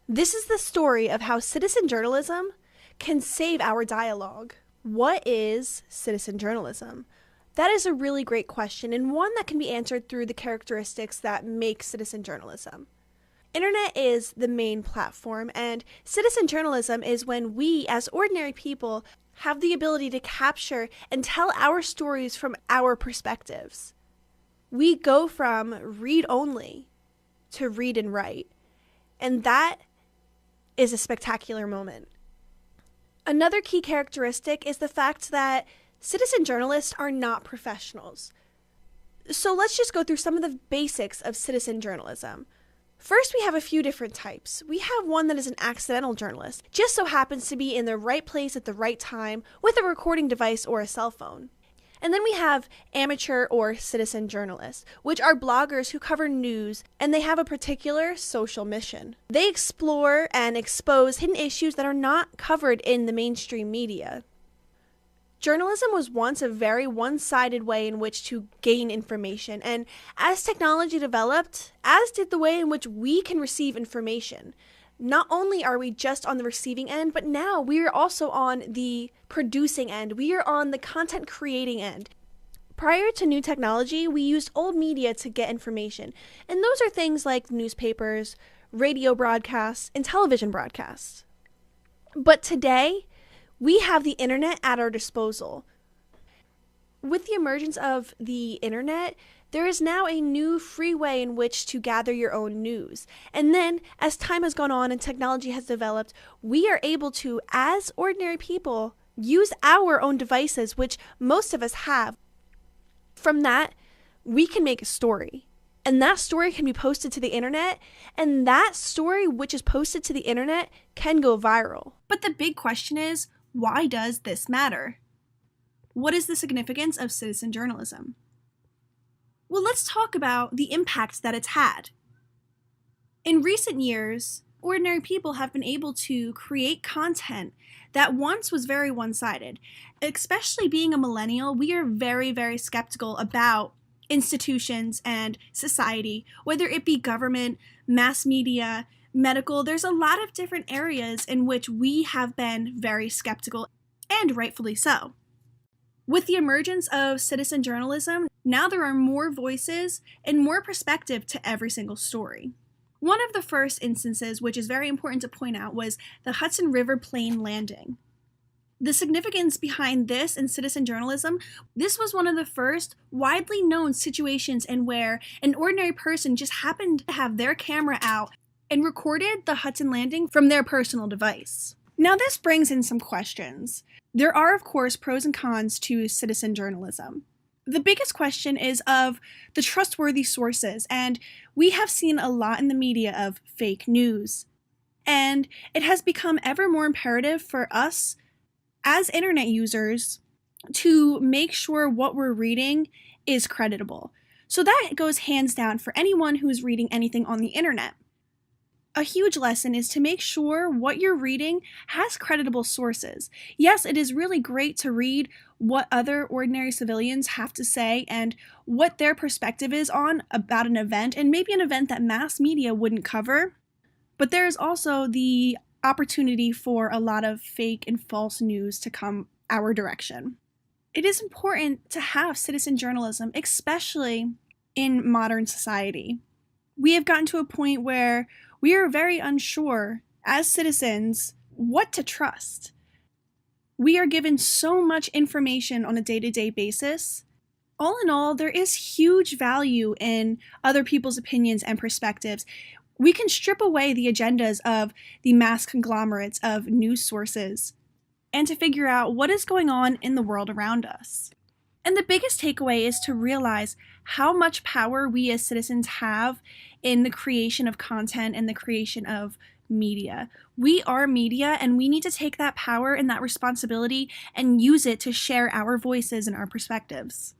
This is the story of how citizen journalism can save our dialogue. What is citizen journalism? That is a really great question, and one that can be answered through the characteristics that make citizen journalism. Internet is the main platform, and citizen journalism is when we, as ordinary people, have the ability to capture and tell our stories from our perspectives. We go from read only to read and write, and that is a spectacular moment. Another key characteristic is the fact that citizen journalists are not professionals. So let's just go through some of the basics of citizen journalism. First, we have a few different types. We have one that is an accidental journalist, just so happens to be in the right place at the right time with a recording device or a cell phone. And then we have amateur or citizen journalists, which are bloggers who cover news and they have a particular social mission. They explore and expose hidden issues that are not covered in the mainstream media. Journalism was once a very one-sided way in which to gain information, and as technology developed, as did the way in which we can receive information. Not only are we just on the receiving end, but now we are also on the producing end. We are on the content creating end. Prior to new technology, we used old media to get information, and those are things like newspapers, radio broadcasts, and television broadcasts. But today, we have the internet at our disposal. With the emergence of the internet, there is now a new free way in which to gather your own news. And then, as time has gone on and technology has developed, we are able to, as ordinary people, use our own devices, which most of us have. From that, we can make a story. And that story can be posted to the internet, and that story which is posted to the internet can go viral. But the big question is, why does this matter? What is the significance of citizen journalism? Well, let's talk about the impact that it's had. In recent years, ordinary people have been able to create content that once was very one-sided. Especially being a millennial, we are very, very skeptical about institutions and society, whether it be government, mass media, medical. There's a lot of different areas in which we have been very skeptical, and rightfully so. With the emergence of citizen journalism, now there are more voices and more perspective to every single story. One of the first instances, which is very important to point out, was the Hudson River plane landing. The significance behind this in citizen journalism, this was one of the first widely known situations in where an ordinary person just happened to have their camera out and recorded the Hudson landing from their personal device. Now this brings in some questions. There are, of course, pros and cons to citizen journalism. The biggest question is of the trustworthy sources, and we have seen a lot in the media of fake news. And it has become ever more imperative for us, as internet users, to make sure what we're reading is creditable. So that goes hands down for anyone who's reading anything on the internet. A huge lesson is to make sure what you're reading has creditable sources. Yes, it is really great to read what other ordinary civilians have to say and what their perspective is on about an event, and maybe an event that mass media wouldn't cover. But there is also the opportunity for a lot of fake and false news to come our direction. It is important to have citizen journalism, especially in modern society. We have gotten to a point where we are very unsure, as citizens, what to trust. We are given so much information on a day-to-day basis. All in all, there is huge value in other people's opinions and perspectives. We can strip away the agendas of the mass conglomerates of news sources and to figure out what is going on in the world around us. And the biggest takeaway is to realize how much power we as citizens have in the creation of content and the creation of media. We are media, and we need to take that power and that responsibility and use it to share our voices and our perspectives.